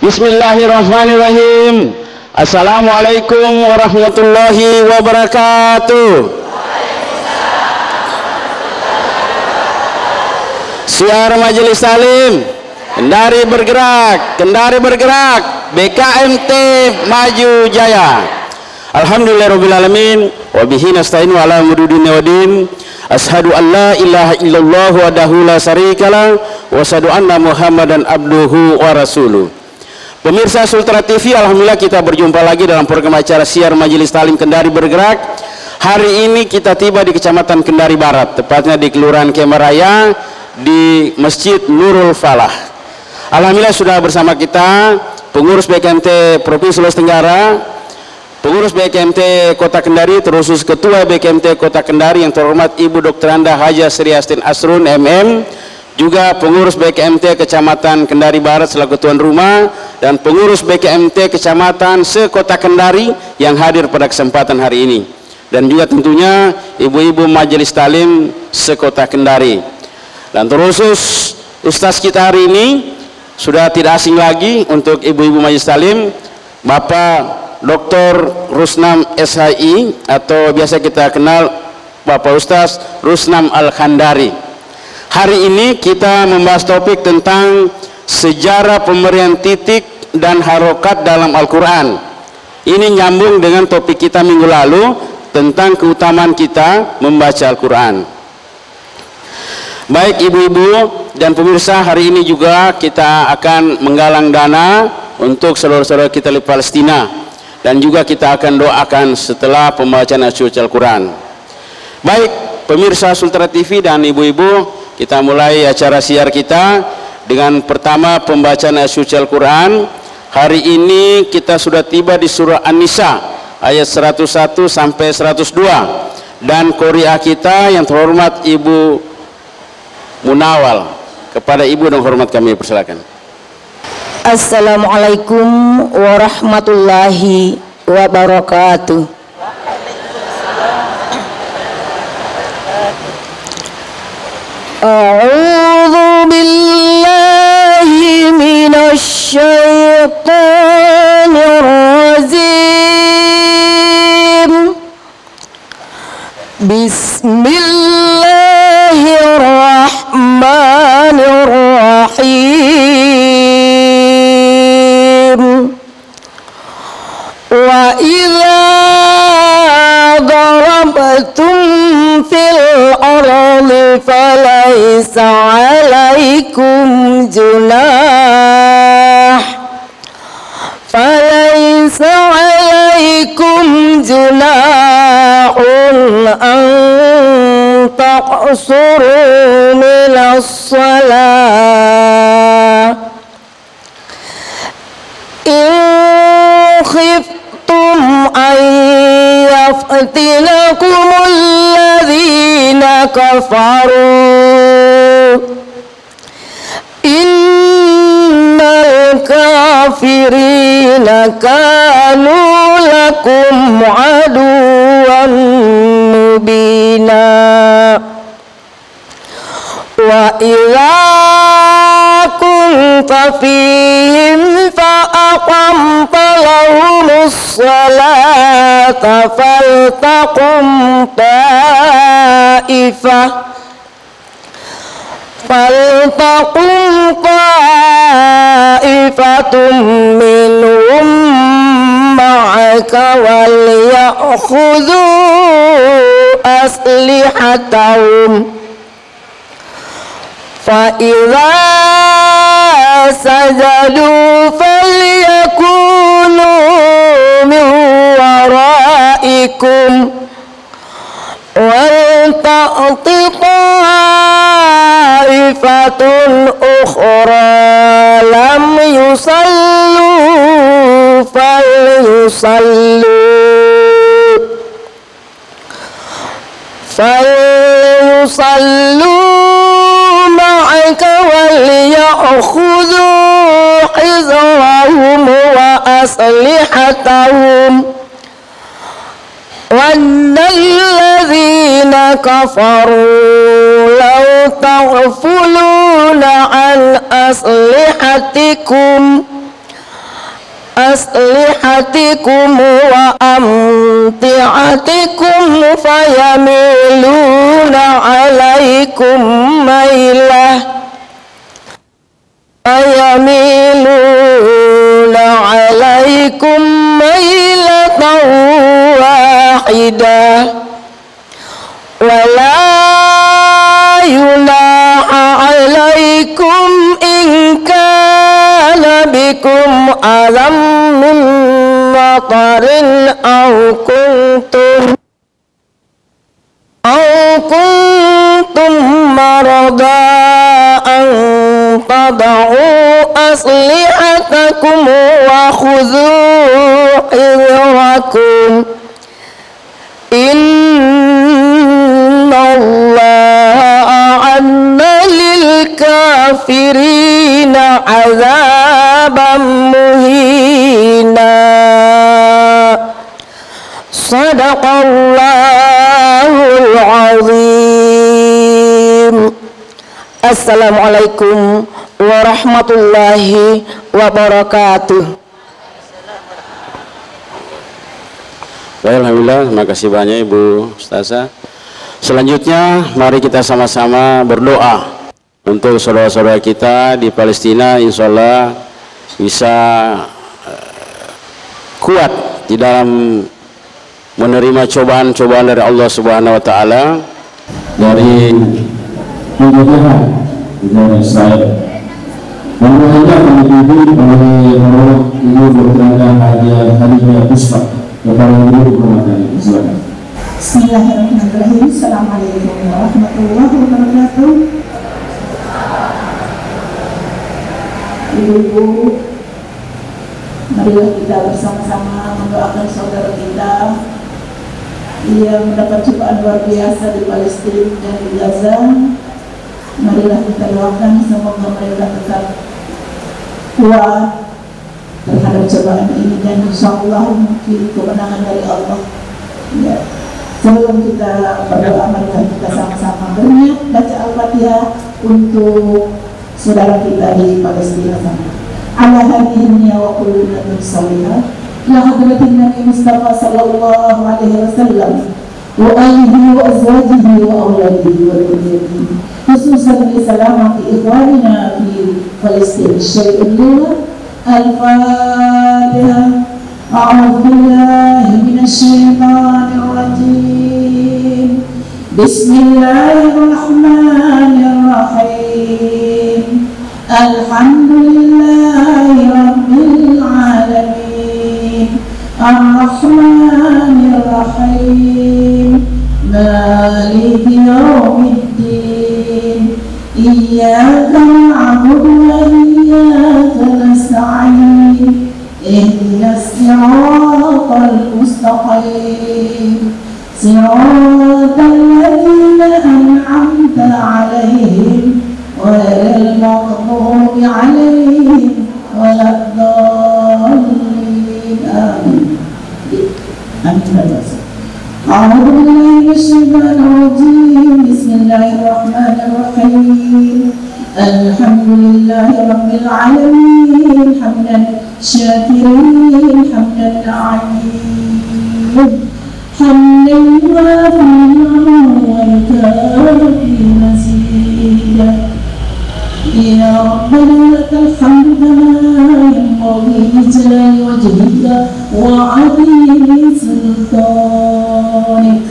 Bismillahirrahmanirrahim. Assalamualaikum warahmatullahi wabarakatuh. Siar Majelis Talim Kendari bergerak, BKMT Maju Jaya. Alhamdulillahirrabbilalamin. Wabihi nasta'inu ala umuri dunya waddin. Ashadu an la ilaha illallah wahdahu la syarikalah wa asyhadu anna Muhammadan abduhu wa rasuluh. Pemirsa Sultra TV, alhamdulillah kita berjumpa lagi dalam program acara Siar Majelis Talim Kendari Bergerak. Hari ini kita tiba di Kecamatan Kendari Barat, tepatnya di Kelurahan Kemaraya, di Masjid Nurul Falah. Alhamdulillah sudah bersama kita pengurus BKMT Provinsi Sulawesi Tenggara, pengurus BKMT Kota Kendari, terusus Ketua BKMT Kota Kendari yang terhormat Ibu Dr. Anda Haja Sri Astin Asrun MM, juga pengurus BKMT Kecamatan Kendari Barat selaku tuan rumah, dan pengurus BKMT Kecamatan se-Kota Kendari yang hadir pada kesempatan hari ini, dan juga tentunya ibu-ibu Majelis Talim se-Kota Kendari. Dan terusus ustaz kita hari ini sudah tidak asing lagi untuk ibu-ibu Majelis Talim, Bapak Dr. Rusnam SHI atau biasa kita kenal Bapak Ustaz Rusnam Al-Khandari. Hari ini kita membahas topik tentang sejarah pemberian titik dan harokat dalam Al-Quran. Ini nyambung dengan topik kita minggu lalu tentang keutamaan kita membaca Al-Quran. Baik ibu-ibu dan pemirsa, hari ini juga kita akan menggalang dana untuk saudara-saudara kita di Palestina, dan juga kita akan doakan setelah pembacaan suci Al-Quran. Baik pemirsa Sultra TV dan ibu-ibu, kita mulai acara siar kita dengan pertama pembacaan ayat suci Al-Quran. Hari ini kita sudah tiba di surah An-Nisa ayat 101 sampai 102, dan qori'ah kita yang terhormat Ibu Munawal. Kepada ibu dan hormat kami persilakan. Assalamualaikum warahmatullahi wabarakatuh. A'udzu billahi minasy syaithanir rajim. Bismillahirrahmanirrahim. Wa idza darabtum fil ardi falaysa 'alaikum junahun an taqsuru minas shalah in khiftum an yaftinakumul ladzina kafaru innal kafirina kanu lakum aduwwan mubina. Wa idza kunta fihim fa aqamta lahumus salata faltaqum ta'ifatum minhum ma'aka wal ya'khudhu aslihatahum fa idza sajadu falyakunu min waraikum wal ta'ti ta'ifatun ukhra lam yusallu falyusallu ma'aka wal ya'khudhu hizrahum wa aslihatahum وَالَّذِينَ كَفَرُوا لَوْ تَغْفُلُونَ عَنْ أَسْلِحَتِكُمْ أسلحتكم وأمتعتكم فيميلون عليكم ميلة واحدة ولا يناح عليكم إن كان بكم أذى من مطر أو كنتم مرضى أن تضعوا أسلحتكم وخذوا حذركم إن الله أعد للكافرين عذابا مهينا. صدق الله العظيم. Assalamualaikum warahmatullahi wabarakatuh. Baik, alhamdulillah, terima kasih banyak Ibu Ustazah. Selanjutnya mari kita sama-sama berdoa untuk saudara-saudara kita di Palestina, insya Allah bisa kuat di dalam menerima cobaan-cobaan dari Allah Subhanahu wa Ta'ala, dari penjajahan negara Israel. Semoga dipimpin oleh Roh Ibu Bertanda Hadiah Puspa kepada Ibu Bertanda. Silakan. Bismillahirrahmanirrahim. Assalamualaikum warahmatullahi wabarakatuh. Ibu-ibu, marilah kita bersama-sama mendoakan saudara kita yang mendapat cobaan luar biasa di Palestina dan di Gaza. Marilah kita doakan semoga mereka tetap kuat terhadap cobaan ini, dan insyaallah mungkin kemenangan dari Allah. Ya. Sebelum kita berdoa, marilah kita sama-sama berniat baca Al-Fatihah untuk saudara kita di Palestina sana. Ala hadhihi wa kullu nabiyyun salihah ila hadratin Nabi Mustafa sallallahu alaihi wasallam wa alihi wa azwajihi wa auladihi wa dhurriyyatihi, khususan li salamati ikhwanina fi Palestina. Syai'un lillah. Al-Fatihah. A'udzu billahi minasy syaithanir rajim. Bismillahirrahmanirrahim. Alhamdulillahi rabbil alamin. Ar-Rahmanir Rahim. Maliki yaumiddin. Iyyaka na'budu wa iyyaka nasta'in. Ihdinas siratal mustaqim. Siratal ladzina an'amta 'alaihim ghairil maghdubi 'alaihim waladdallin. Amin. Amin. A'udzu billahi minasyaitonir rajim. Bismillahirrahmanirrahim. Alhamdulillahi rabbil alamin. Hamdan syakirin, hamdan 'alimin. Hamdan wafi'an wa kafi mazida. Ya Rabbana lakal hamdu kama yanbaghi li jalali wajhika wa 'azimi sultanik.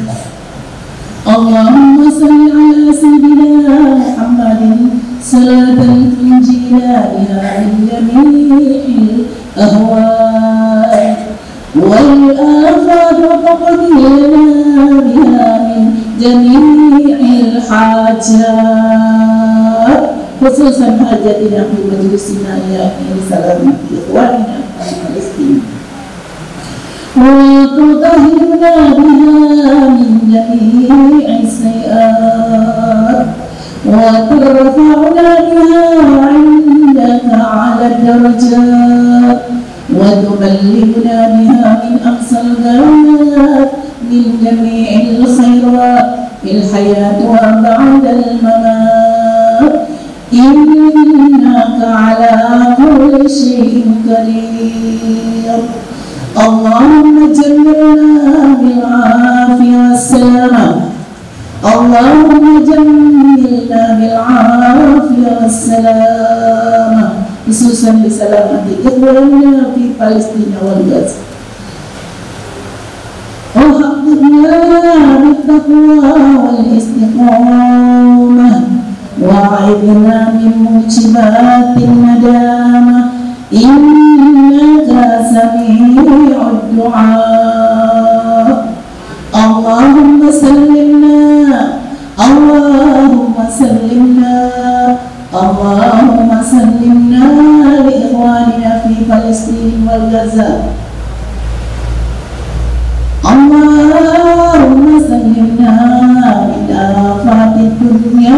Allahumma salli ala sayyidina Muhammadin salatan tunjina biha min jami'il ahwa'i wal afat wa taqdilna biha min jami'il hajat, khususan hajatina fi majlisina ya salam ikhwanina fi Palestina, wa tutahhirna biha min jami'is sayyi'at wa tarfa'una biha 'indaka 'ala ad-darajat wa tuballighuna biha min aqsal ghayat min jami'il khairat fil hayat wa ba'da al-mamat. Innaka 'ala kulli شيء قدير اللهم جملنا بالعافية والسلامة اللهم جملنا بالعافية والسلامة خصوصا بسلامة إخواننا في فلسطين والغزة وحققنا بالتقوى والاستقامة وأعذنا من موجبات الندامة إنك سميع الدعاء اللهم سلمنا اللهم سلمنا اللهم سلمنا لإخواننا في فلسطين والغزة اللهم سلمنا من آفات الدنيا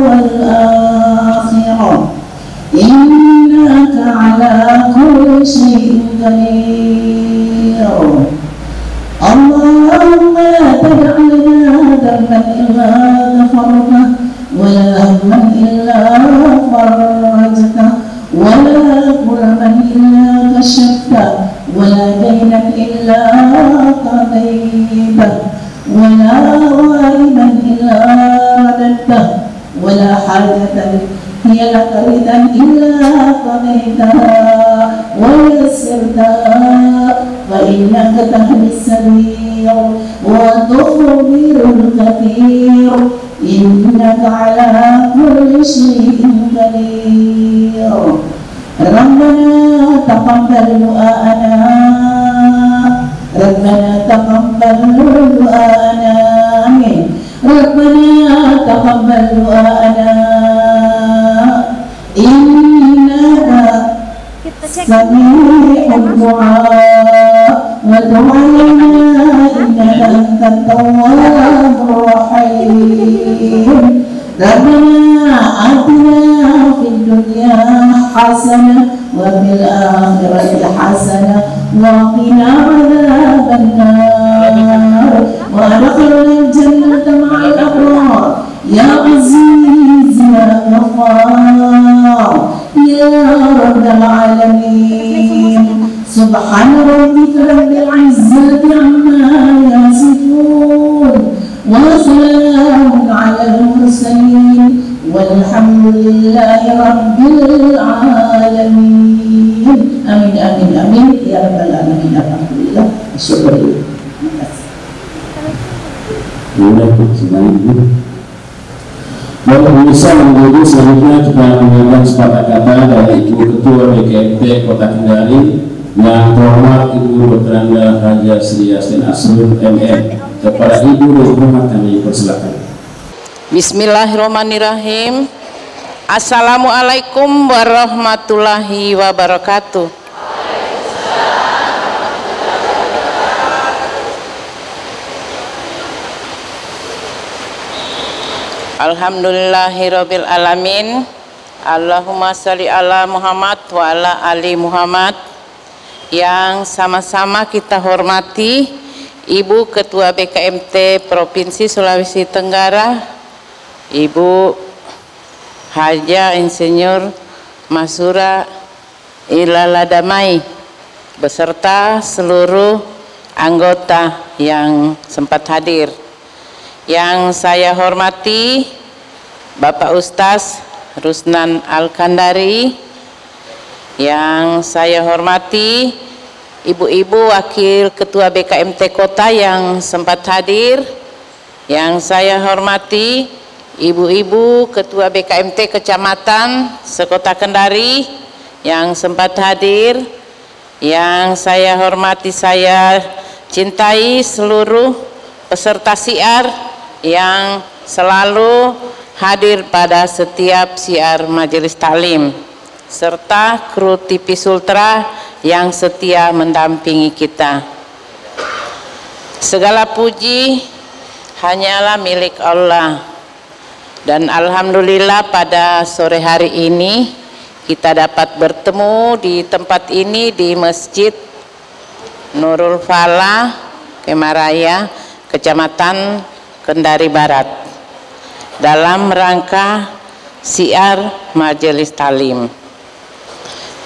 والآخرة إنك على كل شيء قدير اللهم لا تدع لنا ذنبا إلا غفرته ولا هما إلا فرجته ولا كرما إلا كشفته ولا دينا إلا قضيته ولا غائبا إلا رددته ولا حاجة هي لك رضا إلا قضيتها ويسرتها فإنك تهدي السبيل وتخبر الكثير إنك على كل شيء قدير ربنا تقبل دعاءنا ربنا تقبل دعاءنا آمين ربنا تقبل دعاءنا إنك سميع الدعاء وتب علينا إنك أنت التواب الرحيم ربنا آتنا في الدنيا حسنة وفي الآخرة حسنة وقنا عذاب النار وادخلنا الجنة مع الأبرار يا عزيز يا غفار يا رب العالمين سبحان ربك رب العزة عما يصفون وسلام على المرسلين والحمد لله رب العالمين آمين آمين آمين يا رب العالمين alhamdulillah syukur. Bapak pemirsa menunggu selanjutnya kita mendengarkan sepatah kata dari Ibu Ketua BKMT Kota Kendari yang terhormat Ibu Dr. Haja Sri Yastin Asrul MM. Kepada Ibu Dr. kami persilakan. Bismillahirrahmanirrahim. Assalamualaikum warahmatullahi wabarakatuh. Alhamdulillahirabbil alamin. Allahumma shalli ala Muhammad wa ala ali Muhammad. Yang sama-sama kita hormati Ibu Ketua BKMT Provinsi Sulawesi Tenggara, Ibu Haja Insinyur Masura Ilaladamai beserta seluruh anggota yang sempat hadir. Yang saya hormati Bapak Ustaz Rusnan Al-Kandari, yang saya hormati ibu-ibu wakil ketua BKMT Kota yang sempat hadir, yang saya hormati ibu-ibu ketua BKMT Kecamatan sekota Kendari yang sempat hadir, yang saya hormati, saya cintai seluruh peserta siar yang selalu hadir pada setiap siar majelis taklim, serta kru TV Sultra yang setia mendampingi kita. Segala puji hanyalah milik Allah, dan alhamdulillah pada sore hari ini kita dapat bertemu di tempat ini di Masjid Nurul Falah Kemaraya, Kecamatan Kendari Barat, dalam rangka siar majelis talim.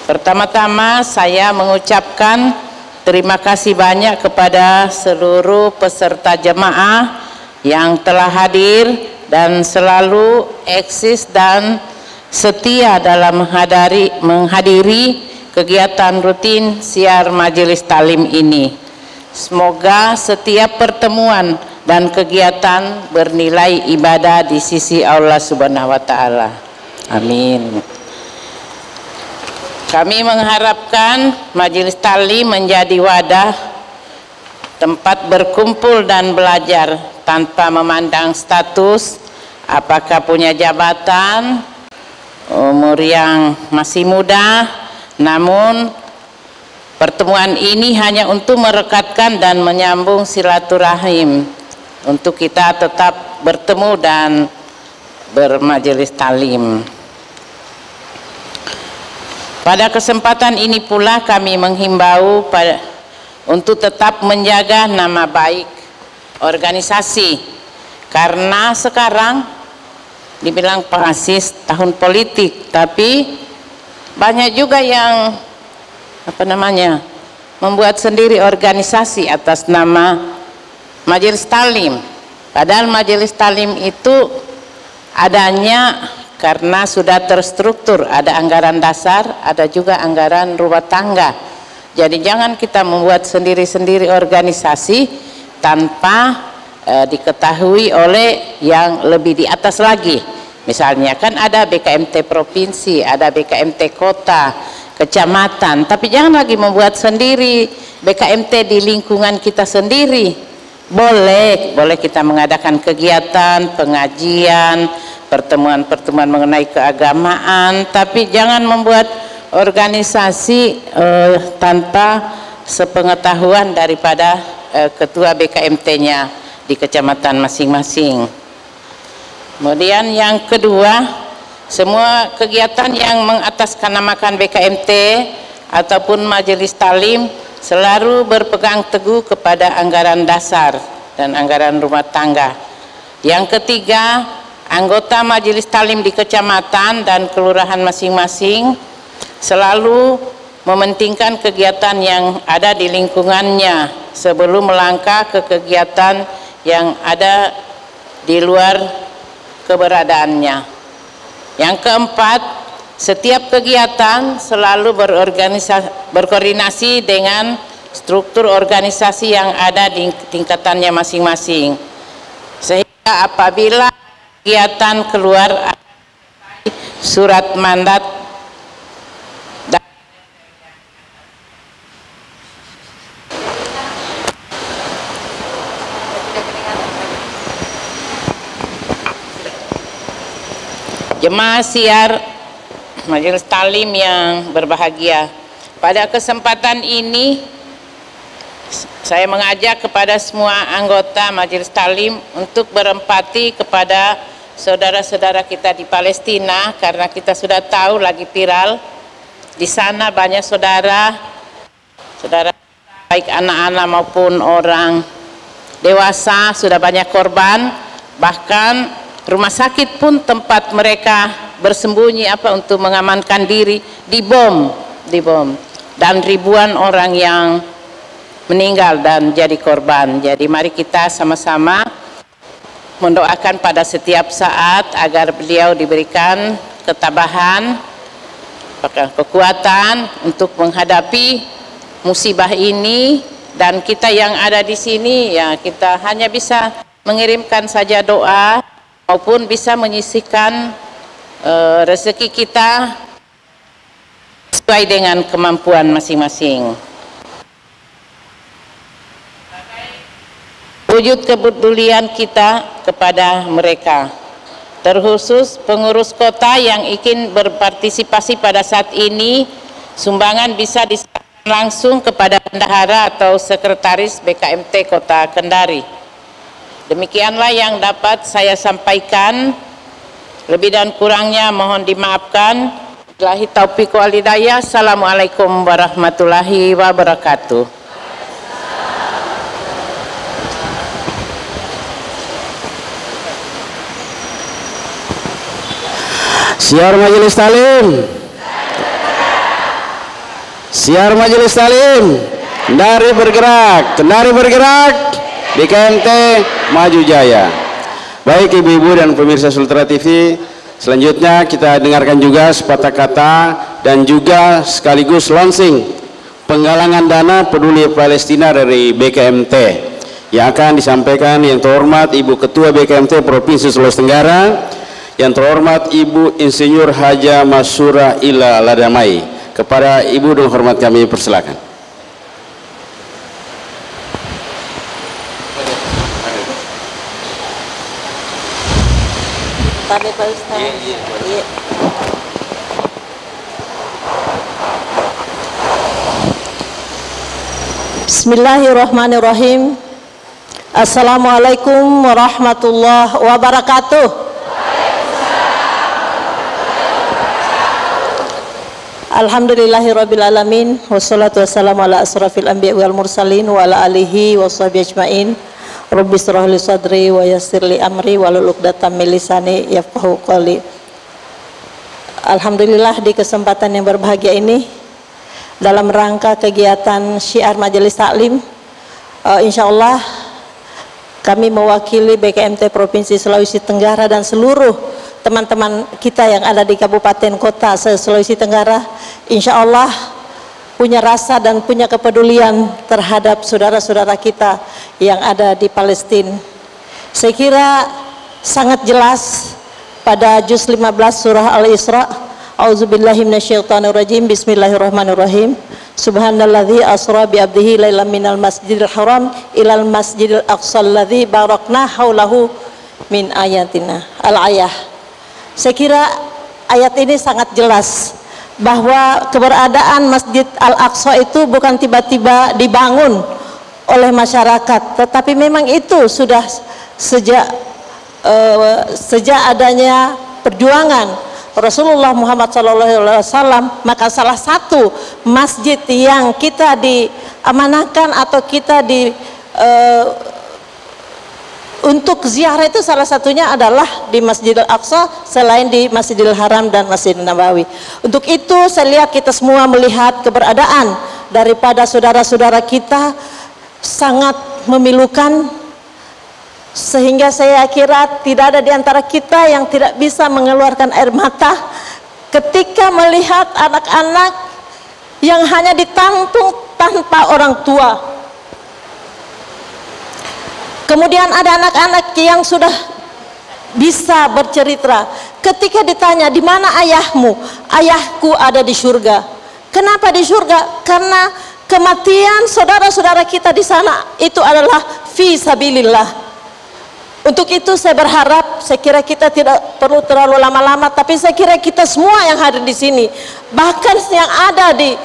Pertama-tama saya mengucapkan terima kasih banyak kepada seluruh peserta jemaah yang telah hadir dan selalu eksis dan setia dalam menghadiri kegiatan rutin siar majelis talim ini. Semoga setiap pertemuan dan kegiatan bernilai ibadah di sisi Allah Subhanahu wa taala. Amin. Kami mengharapkan majelis talim menjadi wadah tempat berkumpul dan belajar tanpa memandang status, apakah punya jabatan, umur yang masih muda, namun pertemuan ini hanya untuk merekatkan dan menyambung silaturahim untuk kita tetap bertemu dan bermajelis talim. Pada kesempatan ini pula kami menghimbau untuk tetap menjaga nama baik organisasi, karena sekarang dibilang persis tahun politik, tapi banyak juga yang membuat sendiri organisasi atas nama majelis talim, padahal majelis talim itu adanya karena sudah terstruktur, ada anggaran dasar, ada juga anggaran rumah tangga. Jadi jangan kita membuat sendiri-sendiri organisasi tanpa diketahui oleh yang lebih di atas lagi. Misalnya kan ada BKMT provinsi, ada BKMT kota, kecamatan, tapi jangan lagi membuat sendiri BKMT di lingkungan kita sendiri. Boleh kita mengadakan kegiatan, pengajian, pertemuan-pertemuan mengenai keagamaan, tapi jangan membuat organisasi tanpa sepengetahuan daripada ketua BKMT-nya di kecamatan masing-masing. Kemudian yang kedua, semua kegiatan yang mengatasnamakan BKMT ataupun majelis talim selalu berpegang teguh kepada anggaran dasar dan anggaran rumah tangga. Yang ketiga, anggota majelis talim di kecamatan dan kelurahan masing-masing selalu mementingkan kegiatan yang ada di lingkungannya sebelum melangkah ke kegiatan yang ada di luar keberadaannya. Yang keempat, setiap kegiatan selalu berkoordinasi dengan struktur organisasi yang ada di tingkatannya masing-masing, sehingga apabila kegiatan keluar surat mandat jemaah siar majelis talim yang berbahagia, pada kesempatan ini saya mengajak kepada semua anggota majelis talim untuk berempati kepada saudara-saudara kita di Palestina, karena kita sudah tahu lagi viral di sana banyak saudara baik anak-anak maupun orang dewasa sudah banyak korban, bahkan rumah sakit pun tempat mereka bersembunyi untuk mengamankan diri dibom, dan ribuan orang yang meninggal dan jadi korban. Jadi mari kita sama-sama mendoakan pada setiap saat agar beliau diberikan ketabahan, kekuatan untuk menghadapi musibah ini, dan kita yang ada di sini ya kita hanya bisa mengirimkan saja doa maupun bisa menyisihkan rezeki kita sesuai dengan kemampuan masing-masing. Wujud kepedulian kita kepada mereka, terkhusus pengurus kota yang ingin berpartisipasi pada saat ini, sumbangan bisa diserahkan langsung kepada bendahara atau sekretaris BKMT Kota Kendari. Demikianlah yang dapat saya sampaikan. Lebih dan kurangnya mohon dimaafkan. Billahi taufiq wal hidayah. Assalamualaikum warahmatullahi wabarakatuh. Siar majelis talim. Syiar Majelis Taklim, kendari bergerak, BKMT maju jaya. Baik ibu-ibu dan pemirsa Sultra TV, selanjutnya kita dengarkan juga sepatah kata dan juga sekaligus launching penggalangan dana peduli Palestina dari BKMT yang akan disampaikan yang terhormat Ibu Ketua BKMT Provinsi Sulawesi Tenggara, yang terhormat Ibu Insinyur Haja Masyurah Ila Ladamai. Kepada Ibu dengan hormat kami persilakan. Pak Ustaz. Iya. Bismillahirrahmanirrahim. Assalamualaikum warahmatullahi wabarakatuh. Alhamdulillahirabbil alamin, wassalatu wassalamu ala asrafil anbiya wal mursalin wa ala alihi washabihi ajmain. Rabbi shrah li sadri wa yassir li amri wahlul 'uqdatam min lisani yafqahu qawli. Alhamdulillah, di kesempatan yang berbahagia ini dalam rangka kegiatan Syiar Majelis Taklim, insyaallah kami mewakili BKMT Provinsi Sulawesi Tenggara dan seluruh teman-teman kita yang ada di kabupaten kota se-Sulawesi Tenggara, insyaallah punya rasa dan punya kepedulian terhadap saudara-saudara kita yang ada di Palestina. Saya kira sangat jelas pada juz 15 surah Al-Isra, A'udzubillahi minasyaitonirrajim, Bismillahirrahmanirrahim. Subhanalladzi asra bi 'abdihi lailan minal masjidil haram ilal masjidil aqsal ladzi barakna haulahu min ayatina. Al-ayah. Saya kira ayat ini sangat jelas bahwa keberadaan Masjid Al-Aqsa itu bukan tiba-tiba dibangun oleh masyarakat, tetapi memang itu sudah sejak adanya perjuangan Rasulullah Muhammad SAW. Maka salah satu masjid yang kita diamanahkan atau kita untuk ziarah itu salah satunya adalah di Masjidil Aqsa, selain di Masjidil Haram dan Masjidil Nabawi. Untuk itu saya lihat kita semua melihat keberadaan daripada saudara-saudara kita sangat memilukan, sehingga saya kira tidak ada di antara kita yang tidak bisa mengeluarkan air mata ketika melihat anak-anak yang hanya ditampung tanpa orang tua. Kemudian ada anak-anak yang sudah bisa bercerita. Ketika ditanya, di mana ayahmu? Ayahku ada di surga. Kenapa di surga? Karena kematian saudara-saudara kita di sana itu adalah fi sabilillah. Untuk itu saya berharap, saya kira kita tidak perlu terlalu lama-lama, tapi saya kira kita semua yang hadir di sini, bahkan yang ada di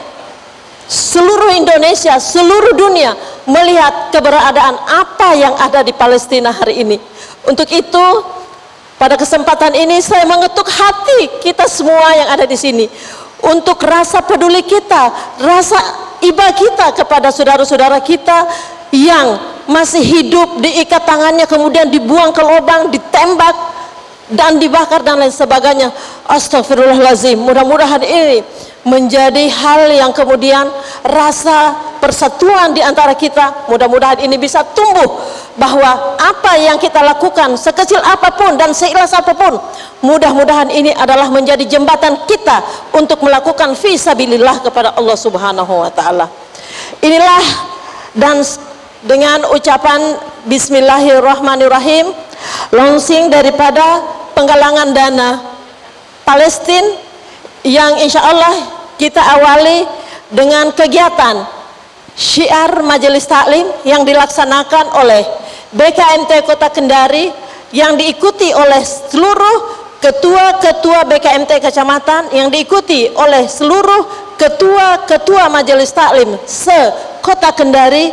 seluruh Indonesia, seluruh dunia, melihat keberadaan apa yang ada di Palestina hari ini. Untuk itu pada kesempatan ini saya mengetuk hati kita semua yang ada di sini untuk rasa peduli kita, rasa iba kita kepada saudara-saudara kita yang masih hidup, diikat tangannya kemudian dibuang ke lubang, ditembak dan dibakar dan lain sebagainya. Astagfirullahaladzim. Mudah-mudahan ini menjadi hal yang kemudian rasa persatuan di antara kita, mudah-mudahan ini bisa tumbuh, bahwa apa yang kita lakukan sekecil apapun dan seikhlas apapun, mudah-mudahan ini adalah menjadi jembatan kita untuk melakukan fi sabilillah kepada Allah Subhanahu wa taala. Inilah, dan dengan ucapan bismillahirrahmanirrahim, launching daripada penggalangan dana Palestina yang insya Allah kita awali dengan kegiatan Syiar Majelis Taklim yang dilaksanakan oleh BKMT Kota Kendari, yang diikuti oleh seluruh ketua-ketua BKMT Kecamatan, yang diikuti oleh seluruh ketua-ketua Majelis Taklim se-Kota Kendari.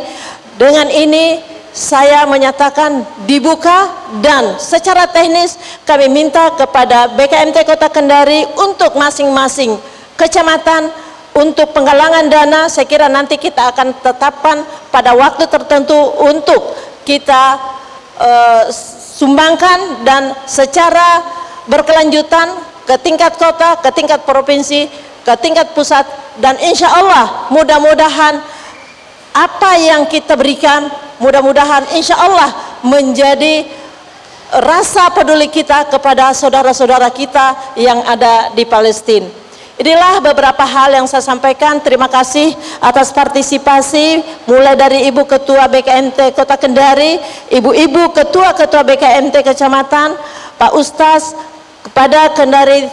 Dengan ini saya menyatakan dibuka, dan secara teknis kami minta kepada BKMT Kota Kendari untuk masing-masing kecamatan untuk penggalangan dana. Saya kira nanti kita akan tetapkan pada waktu tertentu untuk kita sumbangkan, dan secara berkelanjutan ke tingkat kota, ke tingkat provinsi, ke tingkat pusat, dan insya Allah mudah-mudahan apa yang kita berikan mudah-mudahan insya Allah menjadi rasa peduli kita kepada saudara-saudara kita yang ada di Palestina. Inilah beberapa hal yang saya sampaikan. Terima kasih atas partisipasi mulai dari Ibu Ketua BKMT Kota Kendari, Ibu-ibu Ketua-Ketua BKMT Kecamatan, Pak Ustaz, kepada Kendari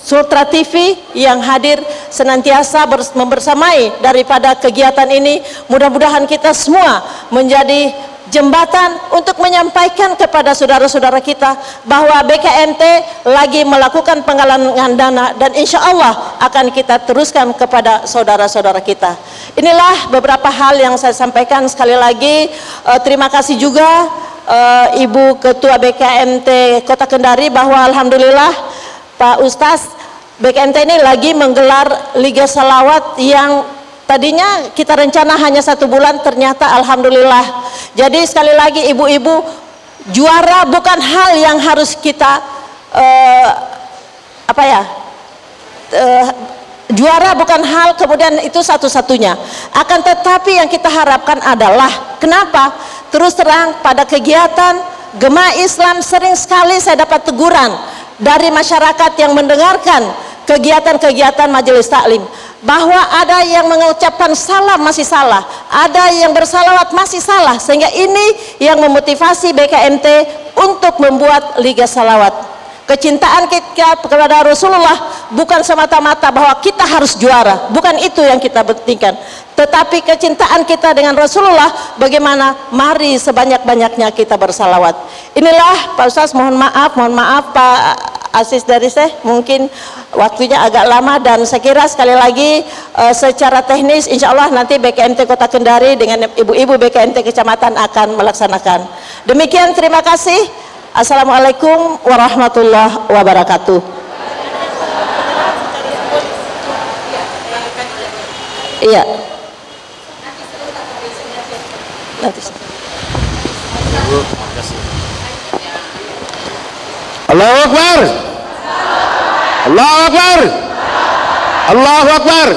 Sultra TV yang hadir senantiasa membersamai daripada kegiatan ini. Mudah-mudahan kita semua menjadi jembatan untuk menyampaikan kepada saudara-saudara kita bahwa BKMT lagi melakukan penggalangan dana dan insya Allah akan kita teruskan kepada saudara-saudara kita. Inilah beberapa hal yang saya sampaikan. Sekali lagi terima kasih juga Ibu Ketua BKMT Kota Kendari bahwa alhamdulillah Pak Ustaz, BKMT ini lagi menggelar Liga Salawat yang tadinya kita rencana hanya 1 bulan, ternyata alhamdulillah. Jadi sekali lagi ibu-ibu, juara bukan hal yang harus kita juara bukan hal kemudian itu satu-satunya. Akan tetapi yang kita harapkan adalah, kenapa? Terus terang pada kegiatan Gema Islam sering sekali saya dapat teguran dari masyarakat yang mendengarkan kegiatan-kegiatan majelis taklim, bahwa ada yang mengucapkan salam masih salah, ada yang bersalawat masih salah, sehingga ini yang memotivasi BKMT untuk membuat Liga Salawat. Kecintaan kita kepada Rasulullah bukan semata-mata bahwa kita harus juara, bukan itu yang kita pentingkan, tetapi kecintaan kita dengan Rasulullah bagaimana, mari sebanyak-banyaknya kita bersalawat. Inilah Pak Ustaz, mohon maaf Pak Asis dari saya, mungkin waktunya agak lama, dan saya kira sekali lagi secara teknis insya Allah nanti BKMT Kota Kendari dengan ibu-ibu BKMT Kecamatan akan melaksanakan. Demikian, terima kasih. Assalamualaikum warahmatullahi wabarakatuh. Iya. Allahu Akbar. Allahu Akbar. Allahu Akbar.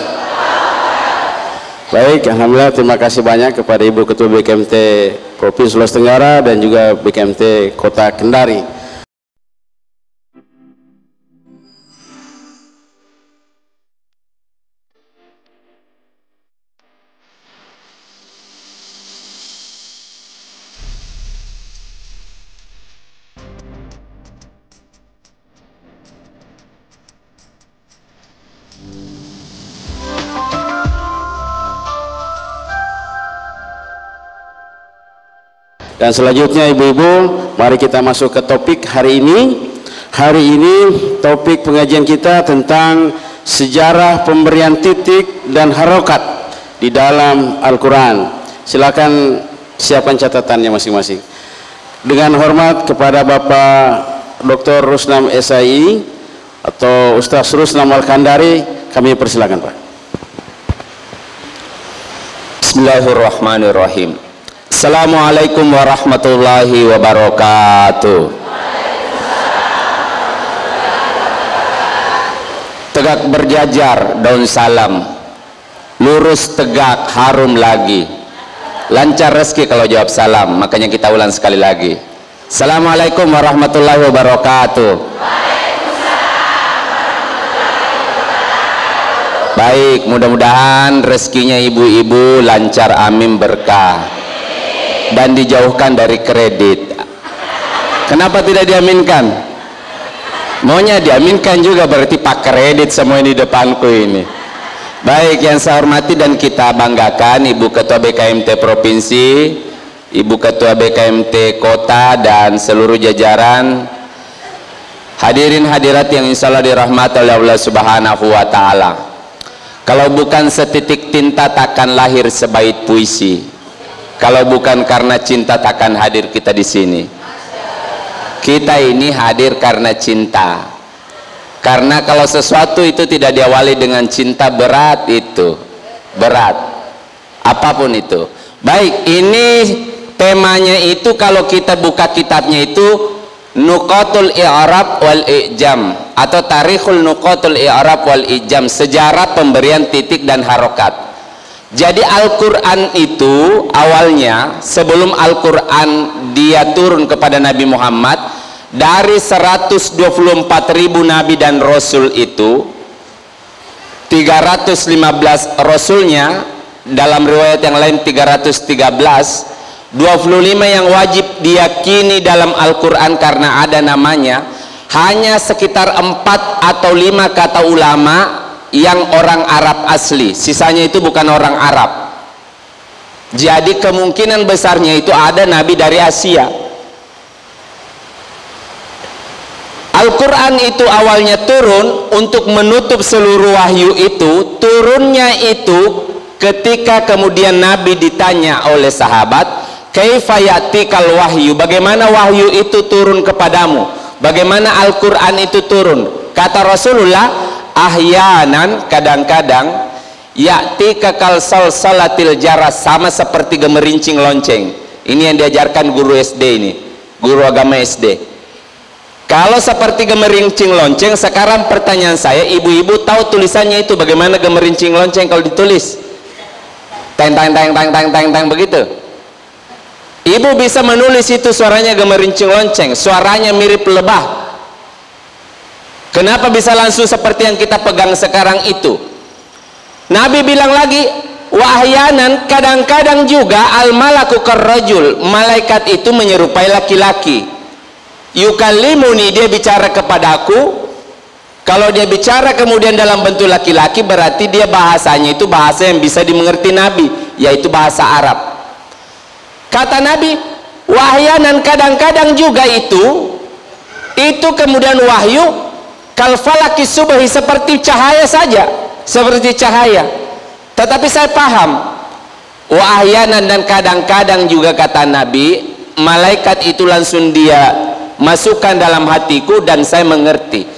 Baik, alhamdulillah, terima kasih banyak kepada Ibu Ketua BKMT Provinsi Sulawesi Tenggara dan juga BKMT Kota Kendari. Dan selanjutnya ibu-ibu, mari kita masuk ke topik hari ini. Hari ini topik pengajian kita tentang sejarah pemberian titik dan harokat di dalam Al-Quran. Silakan siapkan catatannya masing-masing. Dengan hormat kepada Bapak Dr. Rusnam SAI atau Ustaz Rusnam Al-Kandari, kami persilakan Pak. Bismillahirrahmanirrahim. Assalamualaikum warahmatullahi wabarakatuh. Tegak berjajar daun salam, lurus tegak harum lagi, lancar rezeki kalau jawab salam. Makanya kita ulang sekali lagi. Assalamualaikum warahmatullahi wabarakatuh. Baik, mudah-mudahan rezekinya ibu-ibu lancar, amin, berkah, dan dijauhkan dari kredit. Kenapa tidak diaminkan? Maunya diaminkan juga, berarti pak kredit semua ini di depanku ini. Baik, yang saya hormati dan kita banggakan Ibu Ketua BKMT Provinsi, Ibu Ketua BKMT Kota, dan seluruh jajaran, hadirin hadirat yang insya Allah dirahmati oleh Allah Subhanahu wa Ta'ala. Kalau bukan setitik tinta takkan lahir sebaik puisi. Kalau bukan karena cinta takkan hadir kita di sini. Kita ini hadir karena cinta. Karena kalau sesuatu itu tidak diawali dengan cinta, berat itu. Berat. Apapun itu. Baik, ini temanya itu kalau kita buka kitabnya itu Nuqatul i'rab wal i'jam, atau Tarikhul Nuqatul i'rab wal i'jam, sejarah pemberian titik dan harokat. Jadi Al-Quran itu awalnya, sebelum Al-Quran dia turun kepada Nabi Muhammad, dari 124.000 Nabi dan Rasul itu 315 Rasulnya, dalam riwayat yang lain 313, 25 yang wajib diyakini dalam Al-Quran karena ada namanya, hanya sekitar 4 atau 5 kata ulama yang orang Arab asli, sisanya itu bukan orang Arab. Jadi kemungkinan besarnya itu ada Nabi dari Asia. Al-Quran itu awalnya turun untuk menutup seluruh wahyu itu. Turunnya itu ketika kemudian Nabi ditanya oleh sahabat, kaifa yatikal wahyu, bagaimana wahyu itu turun kepadamu, bagaimana Al-Quran itu turun? Kata Rasulullah, ahyanan, kadang-kadang, yatika kal salsalatil jaras, sama seperti gemerincing lonceng. Ini yang diajarkan guru SD ini, guru agama SD. Kalau seperti gemerincing lonceng, sekarang pertanyaan saya, ibu-ibu tahu tulisannya itu bagaimana gemerincing lonceng kalau ditulis? Teng teng teng teng teng teng teng begitu. Ibu bisa menulis itu suaranya gemerincing lonceng, suaranya mirip lebah. Kenapa bisa langsung seperti yang kita pegang sekarang itu? Nabi bilang lagi, wahyanan, kadang-kadang juga al-malaku karrajul, malaikat itu menyerupai laki-laki. Yukallimuni, dia bicara kepadaku. Kalau dia bicara kemudian dalam bentuk laki-laki, berarti dia bahasanya itu bahasa yang bisa dimengerti Nabi, yaitu bahasa Arab. Kata Nabi, wahyanan, kadang-kadang juga itu kemudian wahyu kalfalaki subhi, seperti cahaya saja, seperti cahaya. Tetapi saya paham, wahyanan, dan kadang-kadang juga kata Nabi, malaikat itu langsung dia masukkan dalam hatiku dan saya mengerti.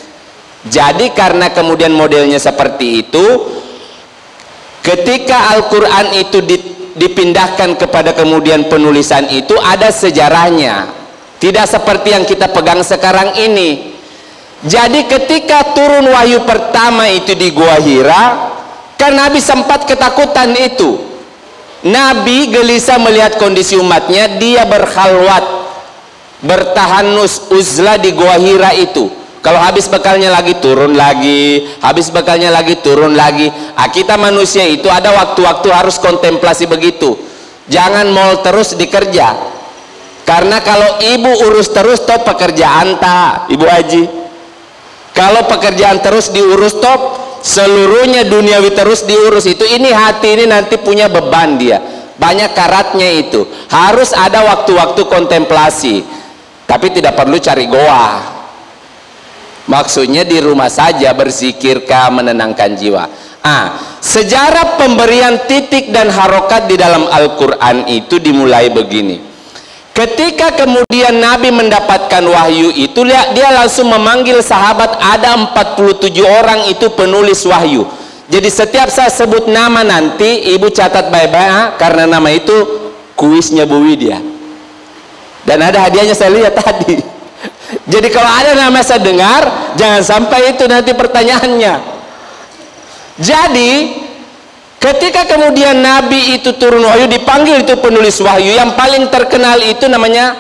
Jadi karena kemudian modelnya seperti itu, ketika Al-Quran itu dipindahkan kepada kemudian penulisan itu ada sejarahnya, tidak seperti yang kita pegang sekarang ini. Jadi ketika turun wahyu pertama itu di Gua Hira, kan Nabi sempat ketakutan itu. Nabi gelisah melihat kondisi umatnya, dia berkhalwat, bertahanus, uzlah di Gua Hira itu. Kalau habis bekalnya lagi turun lagi, habis bekalnya lagi turun lagi. Kita manusia itu ada waktu-waktu harus kontemplasi begitu. Jangan mau terus dikerja, karena kalau ibu urus terus top pekerjaan tak, Ibu Haji. Kalau pekerjaan terus diurus top, seluruhnya duniawi terus diurus itu, ini hati ini nanti punya beban, dia banyak karatnya itu. Harus ada waktu-waktu kontemplasi, tapi tidak perlu cari goa. Maksudnya di rumah saja berzikirkah, menenangkan jiwa. Sejarah pemberian titik dan harokat di dalam Al-Quran itu dimulai begini. Ketika kemudian Nabi mendapatkan wahyu itu, dia langsung memanggil sahabat. Ada 47 orang itu penulis wahyu. Jadi setiap saya sebut nama nanti, ibu catat baik-baik, karena nama itu kuisnya Bu Widya. Dan ada hadiahnya, saya lihat tadi. Jadi kalau ada nama saya dengar, jangan sampai itu nanti pertanyaannya. Jadi ketika kemudian Nabi itu turun wahyu, dipanggil itu penulis wahyu. Yang paling terkenal itu namanya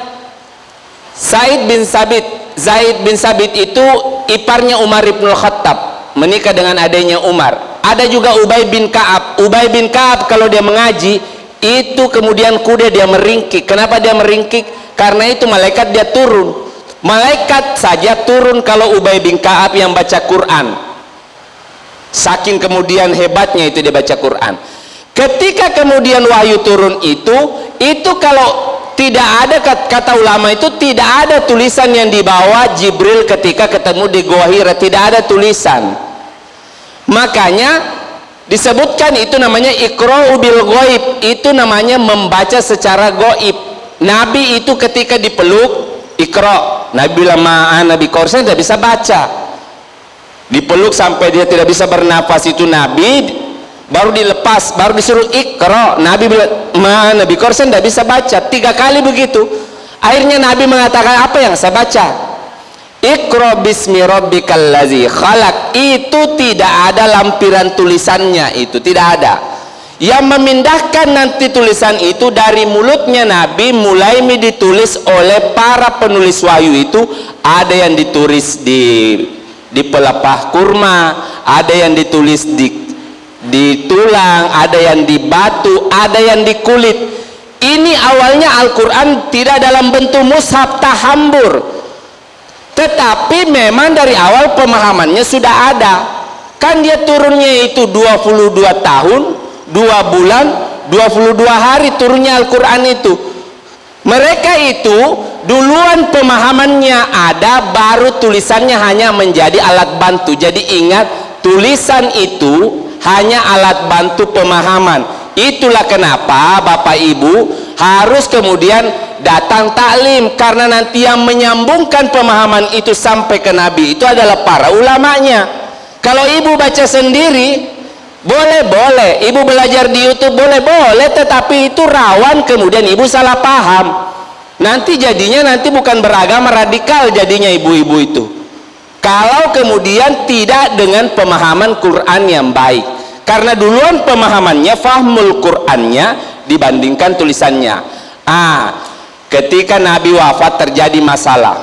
Zaid bin Sabit. Zaid bin Sabit itu iparnya Umar ibn Khattab, menikah dengan adanya Umar. Ada juga Ubay bin Ka'ab. Ubay bin Ka'ab kalau dia mengaji itu kemudian kuda dia meringkik. Kenapa dia meringkik? Karena itu malaikat dia turun. Malaikat saja turun kalau Ubay bin Ka'ab yang baca Quran. Saking kemudian hebatnya itu dia baca Quran. Ketika kemudian wahyu turun itu kalau tidak ada, kata ulama itu tidak ada tulisan yang dibawa Jibril ketika ketemu di Gua Hira, tidak ada tulisan. Makanya disebutkan itu namanya iqra'u bil ghaib, itu namanya membaca secara gaib. Nabi itu ketika dipeluk, Iqra, Nabi bilang Nabi Korsen tidak bisa baca, dipeluk sampai dia tidak bisa bernafas itu Nabi, baru dilepas, baru disuruh Iqra, Nabi bilang Nabi Korsen tidak bisa baca, 3 kali begitu. Akhirnya Nabi mengatakan, apa yang saya baca? Iqra bismi rabbikal ladzi khalaq, itu tidak ada lampiran tulisannya, itu tidak ada. Yang memindahkan nanti tulisan itu dari mulutnya Nabi mulai ditulis oleh para penulis wahyu itu, ada yang ditulis di pelepah kurma, ada yang ditulis di tulang, ada yang di batu, ada yang di kulit. Ini awalnya Al-Quran tidak dalam bentuk mushaf tahambur, tetapi memang dari awal pemahamannya sudah ada. Kan dia turunnya itu 22 tahun 2 bulan 22 hari turunnya Al-Quran itu. Mereka itu duluan pemahamannya ada, baru tulisannya hanya menjadi alat bantu. Jadi ingat, tulisan itu hanya alat bantu pemahaman. Itulah kenapa Bapak Ibu harus kemudian datang taklim, karena nanti yang menyambungkan pemahaman itu sampai ke Nabi itu adalah para ulamanya. Kalau ibu baca sendiri boleh, ibu belajar di YouTube boleh, tetapi itu rawan kemudian ibu salah paham. Nanti jadinya bukan beragama radikal jadinya ibu-ibu itu, kalau kemudian tidak dengan pemahaman Quran yang baik. Karena duluan pemahamannya, fahmul Qur'annya dibandingkan tulisannya. Ketika Nabi wafat terjadi masalah,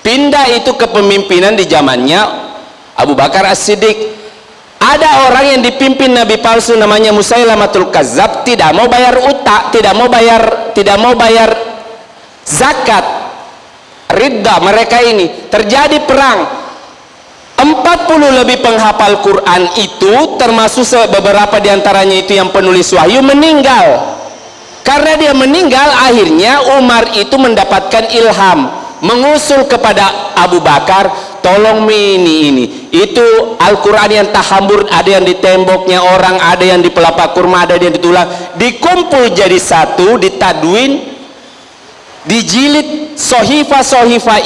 pindah itu kepemimpinan di zamannya Abu Bakar As-Siddiq. Ada orang yang dipimpin Nabi palsu namanya Musailamatul Kazzab, tidak mau bayar utang, tidak mau bayar zakat. Ridha mereka ini, terjadi perang. 40 lebih penghafal Quran itu, termasuk beberapa diantaranya itu yang penulis wahyu, meninggal. Karena dia meninggal, akhirnya Umar itu mendapatkan ilham, mengusul kepada Abu Bakar, tolong ini itu Al-Quran yang tahambur, ada yang di temboknya orang, ada yang di pelapa kurma, ada yang di tulang, dikumpul jadi satu, ditadwin, dijilid. Sohifa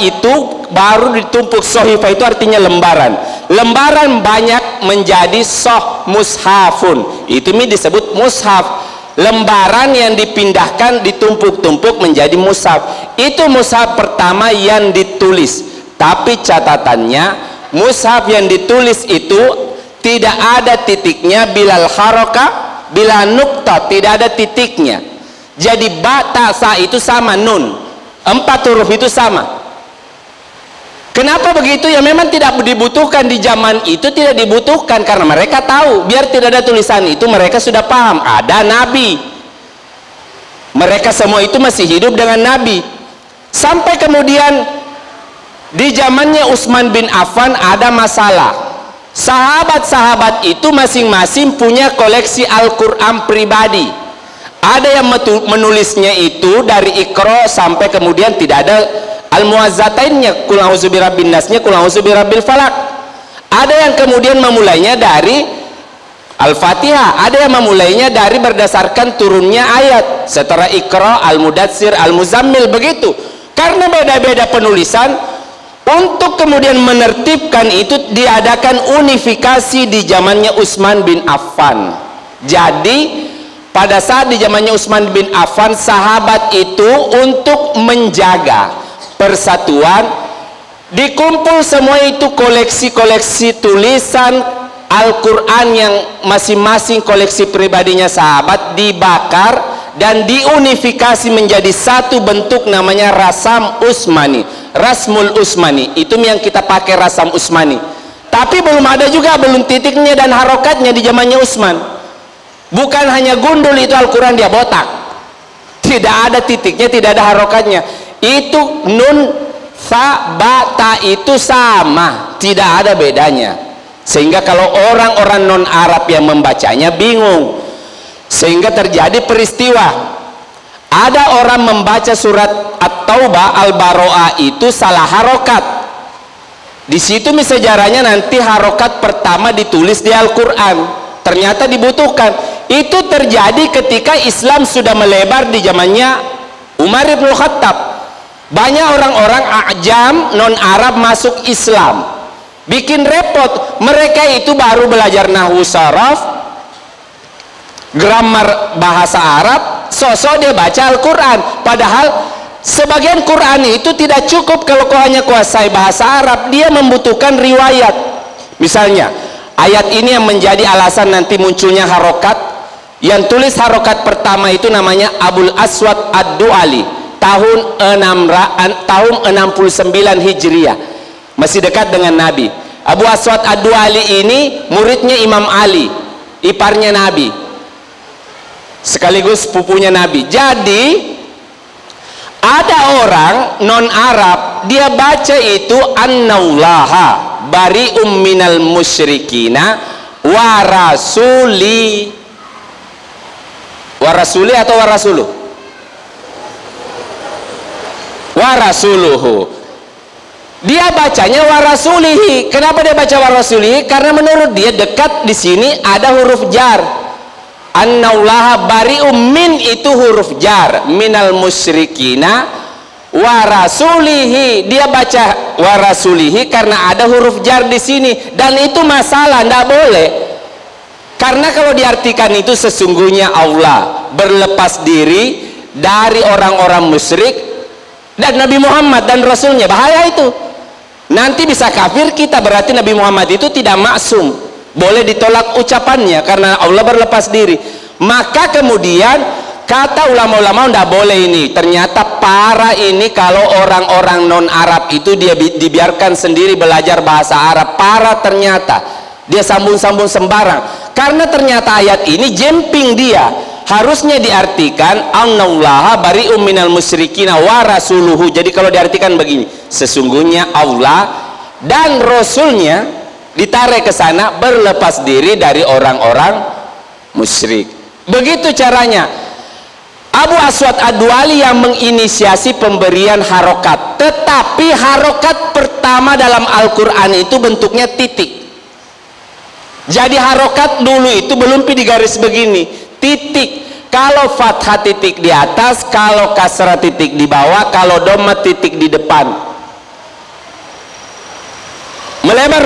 itu baru ditumpuk. Sohifa itu artinya lembaran banyak menjadi mushafun, itu disebut mushaf. Lembaran yang dipindahkan ditumpuk-tumpuk menjadi mushaf. Itu mushaf pertama yang ditulis. Tapi catatannya, mushaf yang ditulis itu tidak ada titiknya, bilal haroka bila nukta, tidak ada titiknya. Jadi ba ta sa itu sama, nun 4 huruf itu sama. Kenapa begitu? Ya memang tidak dibutuhkan di zaman itu, tidak dibutuhkan karena mereka tahu biar tidak ada tulisan itu, mereka sudah paham ada Nabi. Mereka semua itu masih hidup dengan Nabi. Sampai kemudian di zamannya Utsman bin Affan ada masalah. Sahabat-sahabat itu masing-masing punya koleksi Al-Quran pribadi. Ada yang menulisnya itu dari Iqra sampai kemudian tidak ada al-muazzatainnya, qul a'udzu birabbin nasnya, qul a'udzu birabbil falaq. Ada yang kemudian memulainya dari Al-Fatihah, ada yang memulainya dari berdasarkan turunnya ayat, setelah Iqra, Al-Mudatsir, Al-Muzammil, begitu. Karena beda-beda penulisan, untuk kemudian menertibkan itu diadakan unifikasi di zamannya Utsman bin Affan. Jadi pada saat di zamannya Utsman bin Affan, sahabat itu untuk menjaga persatuan, dikumpul semua itu koleksi-koleksi tulisan Al-Quran yang masing-masing koleksi pribadinya sahabat dibakar dan diunifikasi menjadi satu bentuk, namanya Rasam Utsmani, Rasmul Utsmani. Itu yang kita pakai, Rasam Utsmani. Tapi belum ada juga, belum titiknya dan harokatnya di zamannya Utsman. Bukan hanya gundul itu Al-Quran, dia botak, tidak ada titiknya, tidak ada harokatnya. Itu nun, sa, ba, ta itu sama, tidak ada bedanya. Sehingga kalau orang-orang non Arab yang membacanya bingung, sehingga terjadi peristiwa, ada orang membaca surat At-Taubah, Al-Baro'ah itu salah harokat. Di situ sejarahnya nanti harokat pertama ditulis di Al-Quran, ternyata dibutuhkan. Itu terjadi ketika Islam sudah melebar di zamannya Umar bin Khattab. Banyak orang-orang Ajam non Arab masuk Islam, bikin repot. Mereka itu baru belajar nahwu saraf, grammar bahasa Arab, sosok dia baca Al-Quran. Padahal sebagian Quran itu tidak cukup kalau kau hanya kuasai bahasa Arab, dia membutuhkan riwayat. Misalnya ayat ini yang menjadi alasan nanti munculnya harokat. Yang tulis harokat pertama itu namanya Abul Aswad Ad-Du'ali, tahun 69 Hijriah, masih dekat dengan Nabi. Abu Aswad Ad-Du'ali ini muridnya Imam Ali, iparnya Nabi, sekaligus pupunya Nabi. Jadi ada orang non Arab, dia baca itu annallaha bari'um minal musyrikina wa rasuli, wa rasuli atau wa rasuluh, wa rasuluhu. Dia bacanya wa rasulihi. Kenapa dia baca wa rasulihi? Karena menurut dia dekat di sini ada huruf jar. Annallaha bari'um, min itu huruf jar, minal musyrikina wa rasulihi. Dia baca wa rasulihi karena ada huruf jar di sini, dan itu masalah, tidak boleh. Karena kalau diartikan itu sesungguhnya Allah berlepas diri dari orang-orang musyrik dan Nabi Muhammad dan Rasulnya, bahaya itu. Nanti bisa kafir kita, berarti Nabi Muhammad itu tidak maksum, boleh ditolak ucapannya karena Allah berlepas diri. Maka kemudian kata ulama-ulama tidak boleh ini. Ternyata para ini kalau orang-orang non Arab itu dia dibiarkan sendiri belajar bahasa Arab, para ternyata dia sambung-sambung sembarang. Karena ternyata ayat ini jemping dia, harusnya diartikan annallaha bari'um minal musyrikina wa rasuluhu. Jadi kalau diartikan begini, sesungguhnya Allah dan Rasulnya, ditarik ke sana, berlepas diri dari orang-orang musyrik. Begitu caranya. Abu Aswad Ad-Du'ali yang menginisiasi pemberian harokat. Tetapi harokat pertama dalam Al-Quran itu bentuknya titik. Jadi harokat dulu itu belum digaris begini, titik. Kalau fathah titik di atas, kalau kasrah titik di bawah, kalau dhamma titik di depan. Melebar,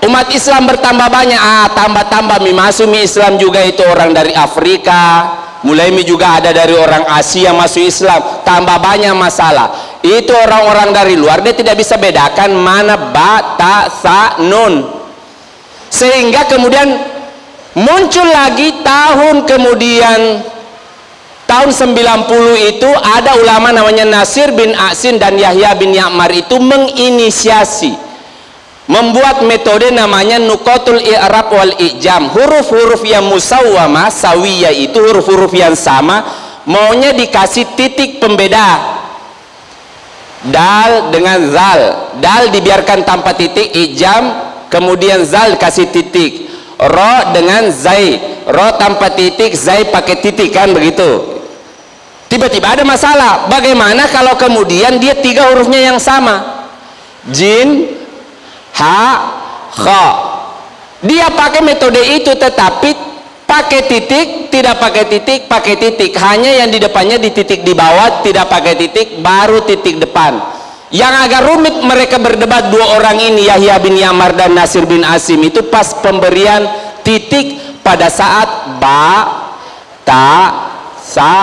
umat Islam bertambah banyak. Tambah-tambah masuk Islam juga itu orang dari Afrika, mulai juga ada dari orang Asia masuk Islam. Tambah banyak masalah. Itu orang-orang dari luar, dia tidak bisa bedakan mana ba, ta, sa, nun. Sehingga kemudian muncul lagi tahun kemudian, tahun 90 itu ada ulama namanya Nasir bin A'sin dan Yahya bin Ya'mar itu menginisiasi, membuat metode namanya Nuqatul I'rab wal I'jam. Huruf-huruf yang musawwamah, sawiyah itu huruf-huruf yang sama, maunya dikasih titik pembeda. Dal dengan zal, dal dibiarkan tanpa titik, i'jam, kemudian zal kasih titik. Ro dengan zai, ro tanpa titik, zai pakai titik, kan begitu. Tiba-tiba ada masalah, bagaimana kalau kemudian dia tiga hurufnya yang sama, jin, ha, kha. Dia pakai metode itu, tetapi pakai titik, tidak pakai titik, pakai titik. Hanya yang di depannya di titik di bawah, tidak pakai titik, baru titik depan. Yang agak rumit mereka berdebat dua orang ini, Yahya bin Ya'mar dan Nasir bin A'sim, itu pas pemberian titik pada saat ba, ta, sa,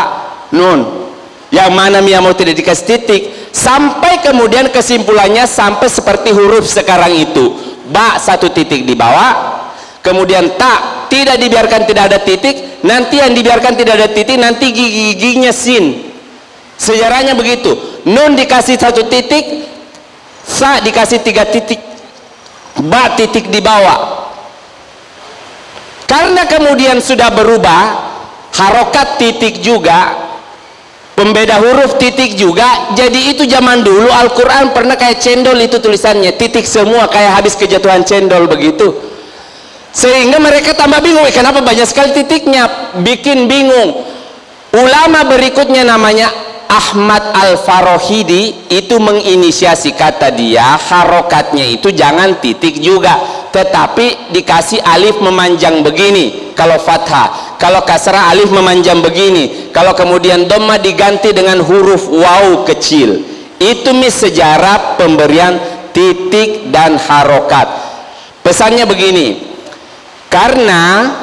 nun. Yang mana mau tidak dikasih titik, sampai kemudian kesimpulannya sampai seperti huruf sekarang itu. Ba satu titik di bawah, kemudian ta tidak dibiarkan tidak ada titik, nanti yang dibiarkan tidak ada titik, nanti gigi-giginya sin. Sejarahnya begitu. Nun dikasih satu titik, sa dikasih tiga titik, ba titik di bawah. Karena kemudian sudah berubah, harokat titik juga, pembeda huruf titik juga. Jadi itu zaman dulu Al-Quran pernah kayak cendol itu tulisannya, titik semua, kayak habis kejatuhan cendol begitu. Sehingga mereka tambah bingung, kenapa banyak sekali titiknya, bikin bingung. Ulama berikutnya namanya Ahmad Al-Farohidi itu menginisiasi, kata dia harokatnya itu jangan titik juga, tetapi dikasih alif memanjang begini kalau fathah, kalau kasrah alif memanjang begini, kalau kemudian dhamma diganti dengan huruf waw kecil. Itu sejarah pemberian titik dan harokat. Pesannya begini, karena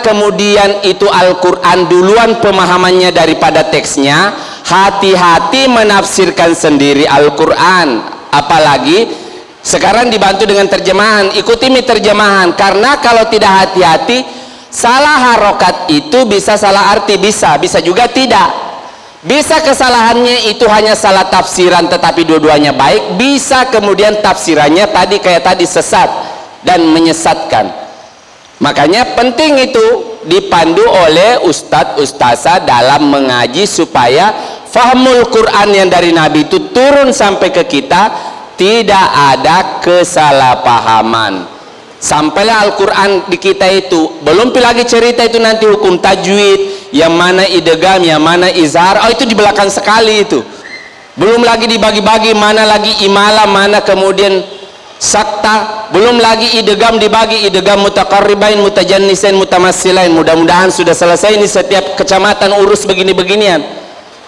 kemudian itu Al-Quran duluan pemahamannya daripada teksnya, hati-hati menafsirkan sendiri Al-Quran, apalagi sekarang dibantu dengan terjemahan. Ikuti terjemahan, karena kalau tidak hati-hati, salah harokat itu bisa salah arti, bisa juga tidak. Bisa kesalahannya itu hanya salah tafsiran tetapi dua-duanya baik, bisa kemudian tafsirannya kayak tadi sesat dan menyesatkan. Makanya penting itu dipandu oleh ustadz-ustazah dalam mengaji supaya fahmul Quran yang dari Nabi itu turun sampai ke kita, tidak ada kesalahpahaman. Sampailah Al-Quran di kita itu, belum lagi cerita itu nanti hukum tajwid, yang mana idgham, yang mana izhar, itu di belakang sekali itu. Belum lagi dibagi-bagi, mana lagi imala, mana kemudian sakta, belum lagi idgham dibagi, idgham mutaqarribain, mutajannisain, mutamassilain. Mudah-mudahan sudah selesai ini, setiap kecamatan urus begini-beginian.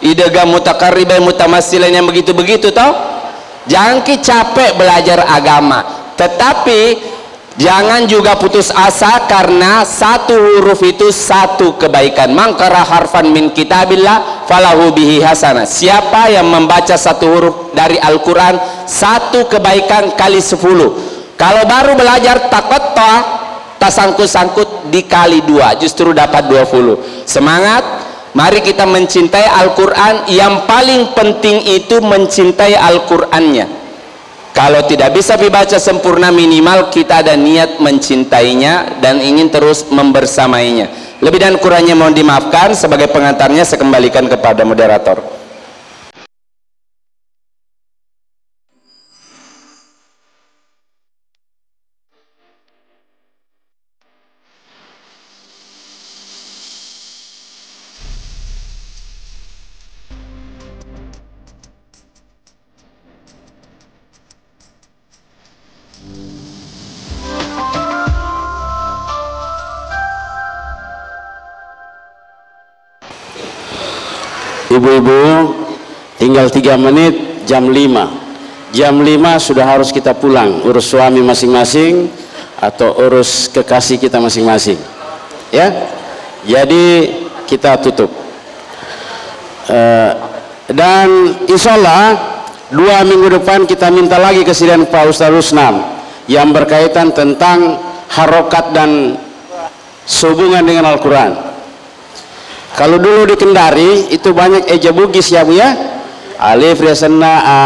Idgham mutaqarribain, mutamassilain yang begitu-begitu toh. Jangan capek belajar agama, tetapi jangan juga putus asa karena satu huruf itu satu kebaikan. Mangkara harfan min kitabillah falahu bihi hasanah. Siapa yang membaca satu huruf dari Al-Quran, satu kebaikan kali 10. Kalau baru belajar taqatta, tasangkut-sangkut dikali 2, justru dapat 20. Semangat, mari kita mencintai Al-Quran. Yang paling penting itu mencintai Al-Qurannya. Kalau tidak bisa dibaca sempurna, minimal kita ada niat mencintainya dan ingin terus membersamainya. Lebih dan kurangnya mohon dimaafkan. Sebagai pengantarnya saya kembalikan kepada moderator. Ibu-ibu, tinggal 3 menit jam 5. Jam 5 sudah harus kita pulang, urus suami masing-masing atau urus kekasih kita masing-masing. Ya, jadi kita tutup. Dan insya Allah 2 minggu depan kita minta lagi kesediaan Pak Ustaz Rusnam yang berkaitan tentang harokat dan sehubungan dengan Al-Quran. Kalau dulu di Kendari itu banyak eja bugis ya Bu ya, alif riasana a,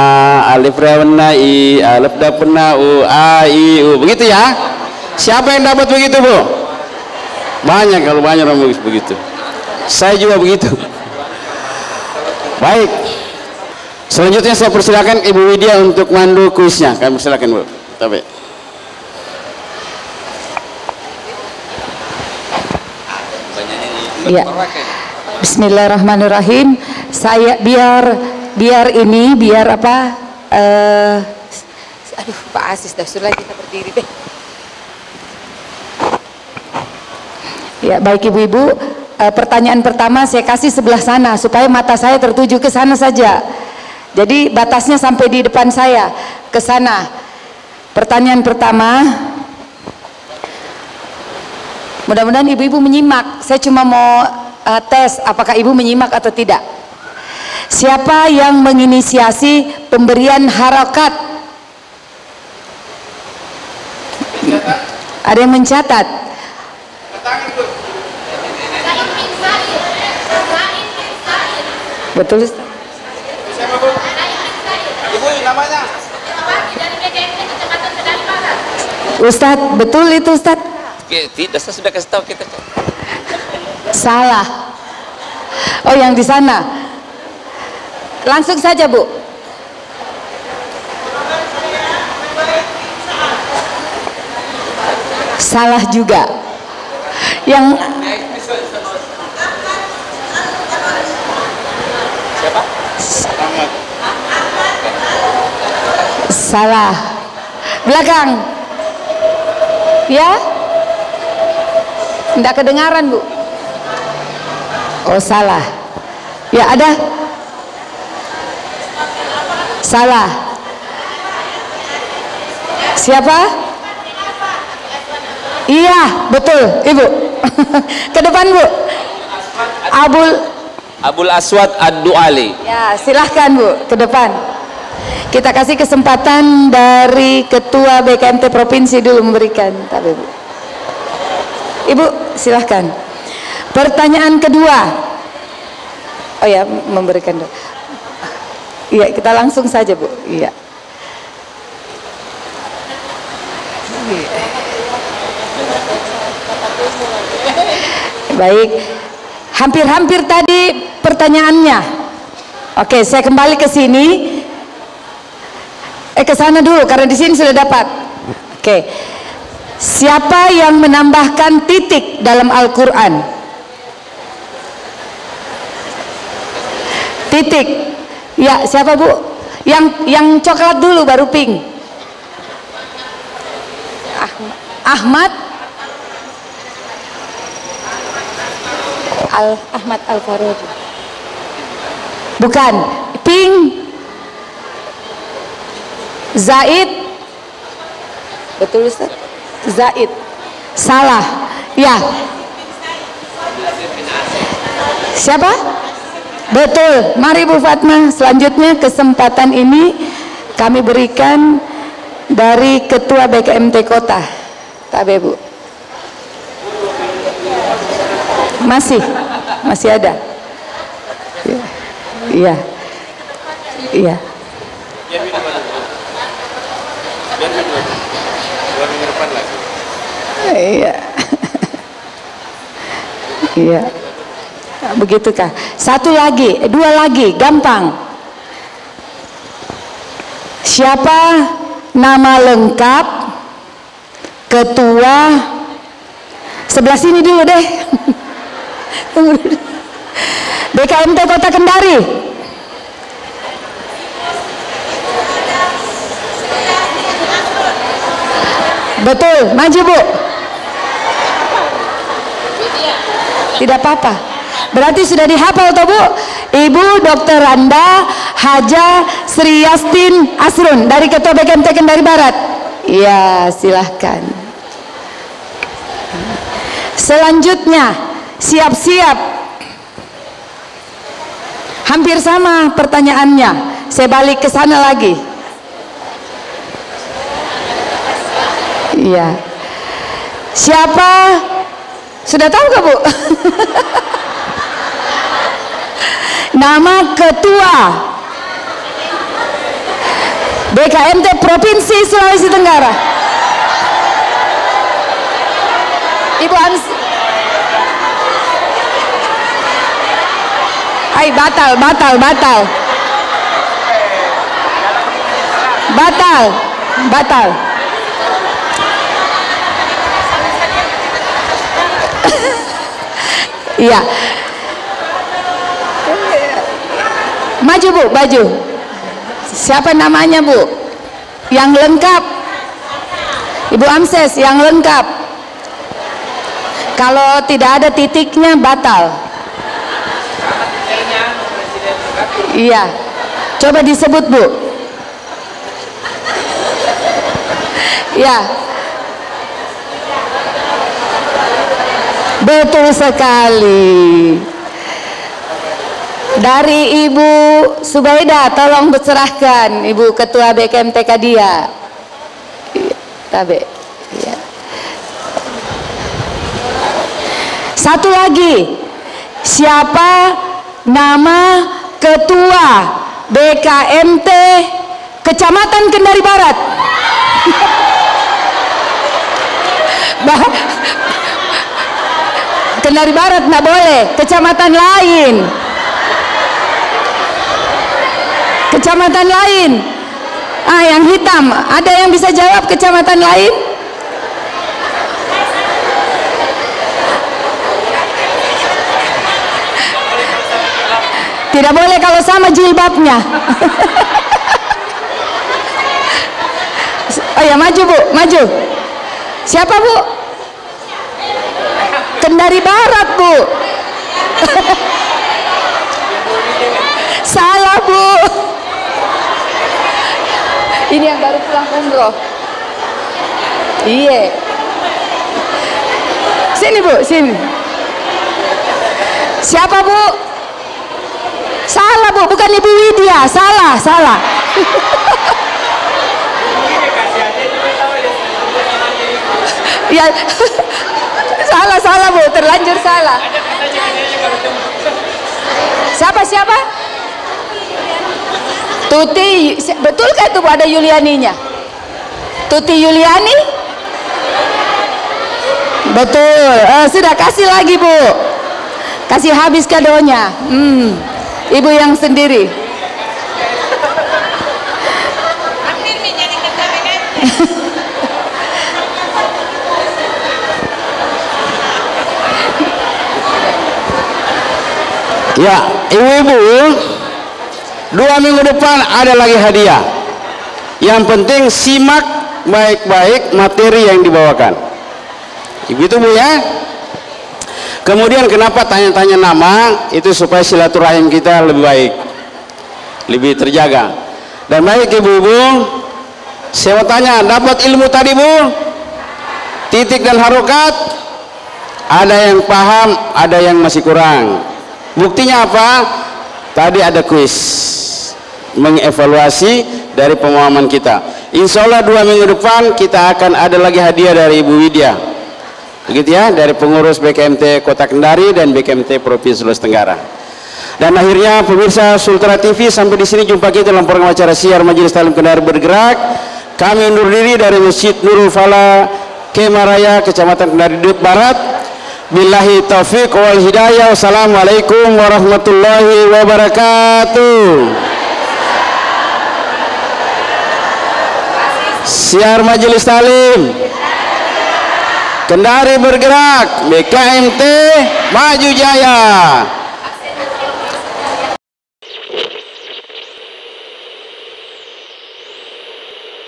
alif riasana i, alif dapena u, a i u, begitu ya. Siapa yang dapat begitu Bu? Banyak, kalau banyak orang bugis begitu. Saya juga begitu. Baik, selanjutnya saya persilakan Ibu Widya untuk mandu kuisnya. Kami persilakan Bu. Tapi ya. Bismillahirrahmanirrahim. Saya biar apa? Aduh, Pak Asis, dah sudah kita berdiri deh. Ya, baik ibu-ibu. Pertanyaan pertama saya kasih sebelah sana supaya mata saya tertuju ke sana saja. Jadi batasnya sampai di depan saya, ke sana. Pertanyaan pertama. Mudah-mudahan ibu-ibu menyimak. Saya cuma mau tes apakah ibu menyimak atau tidak. Siapa yang menginisiasi pemberian harokat? Ada yang mencatat? Betul. Ustadz, betul itu Ustadz? Tidak, saya sudah kasih tahu kita. Salah. Oh, yang di sana. Langsung saja Bu. Salah juga. Yang Siapa? salah. Belakang. Ya? Tidak kedengaran Bu. Oh, salah. Ya, ada. Salah. Siapa? Iya, betul Ibu. Ke depan Bu. Abul Aswad Ad-Duali. Ya, silahkan Bu, ke depan. Kita kasih kesempatan dari Ketua BKMT Provinsi dulu memberikan. Tapi Bu. Ibu, silahkan. Pertanyaan kedua. Oh ya, memberikan dulu. Iya, kita langsung saja Bu. Iya. Baik, hampir-hampir tadi pertanyaannya. Oke, saya kembali ke sini. Ke sana dulu karena di sini sudah dapat. Oke. Siapa yang menambahkan titik dalam Al-Qur'an? Titik. Ya, siapa Bu? Yang coklat dulu baru pink. Ahmad Ahmad Al-Farouk. Bukan. Pink. Zaid. Betul Ustaz? Zaid. Salah. Ya. Siapa? Betul. Mari Bu Fatma. Selanjutnya kesempatan ini kami berikan dari Ketua BKMT Kota. Tabe Bu. Masih ada. Iya. Iya. Iya. Iya. Begitukah? Satu lagi, dua lagi, gampang. Siapa nama lengkap Ketua? Sebelah sini dulu deh. Tunggu dulu. BKMT Kota Kendari. Betul, maju Bu. Tidak apa-apa. Berarti sudah dihafal toh Bu? Ibu Dr. Randa Haja Sri Yastin Asrun dari Ketua BKMT Kendari Barat. Iya, silahkan. Selanjutnya, siap-siap. Hampir sama pertanyaannya. Saya balik ke sana lagi. Iya. Siapa? Sudah tahu gak Bu? Nama Ketua BKMT Provinsi Sulawesi Tenggara. Ibu Amsi. Ay, batal. Iya. Maju Bu, maju. Siapa namanya Bu? Yang lengkap. Ibu Amses, yang lengkap. Kalau tidak ada titiknya batal. Iya. Coba disebut Bu. Ya. Betul sekali. Dari Ibu Subaida, tolong berserahkan Ibu Ketua BKMT Kadia. Tabe. Ya. Satu lagi. Siapa nama Ketua BKMT Kecamatan Kendari Barat? Kendari Barat nggak boleh, kecamatan lain. Kecamatan lain. Yang hitam, ada yang bisa jawab kecamatan lain? Tidak boleh kalau sama jilbabnya. Oh ya, maju Bu, maju. Siapa Bu? Kendari Barat Bu. Salah Bu. Ini yang baru pulang umroh. Iya. Sini Bu, sini. Siapa Bu? Salah Bu, bukan Ibu Widya, salah. Ya, salah Bu, terlanjur salah. Siapa? Tuti, betulkah itu Bu ada Yulianinya? Tuti Yuliani? Betul. Sudah kasih lagi Bu, kasih habis kadonya. Ibu yang sendiri. Ya, ibu-ibu, 2 minggu depan ada lagi hadiah. Yang penting simak baik-baik materi yang dibawakan. Ibu itu Bu ya. Kemudian kenapa tanya-tanya nama? Itu supaya silaturahim kita lebih baik, lebih terjaga. Dan baik ibu-ibu, saya mau tanya, dapat ilmu tadi Bu? Titik dan harokat? Ada yang paham, ada yang masih kurang. Buktinya apa? Tadi ada kuis mengevaluasi dari pemahaman kita. Insya Allah 2 minggu depan kita akan ada lagi hadiah dari Ibu Widya, begitu ya, dari pengurus BKMT Kota Kendari dan BKMT Provinsi Sulawesi Tenggara. Dan akhirnya pemirsa Sultra TV, sampai di sini jumpa kita dalam program acara siar Majelis Taklim Kendari Bergerak. Kami undur diri dari Masjid Nurul Falah, Kemaraya, Kecamatan Kendari Barat. Billahi taufiq wal hidayah. Wassalamualaikum warahmatullahi wabarakatuh. Siar Majelis Taklim Kendari Bergerak, BKMT Maju Jaya.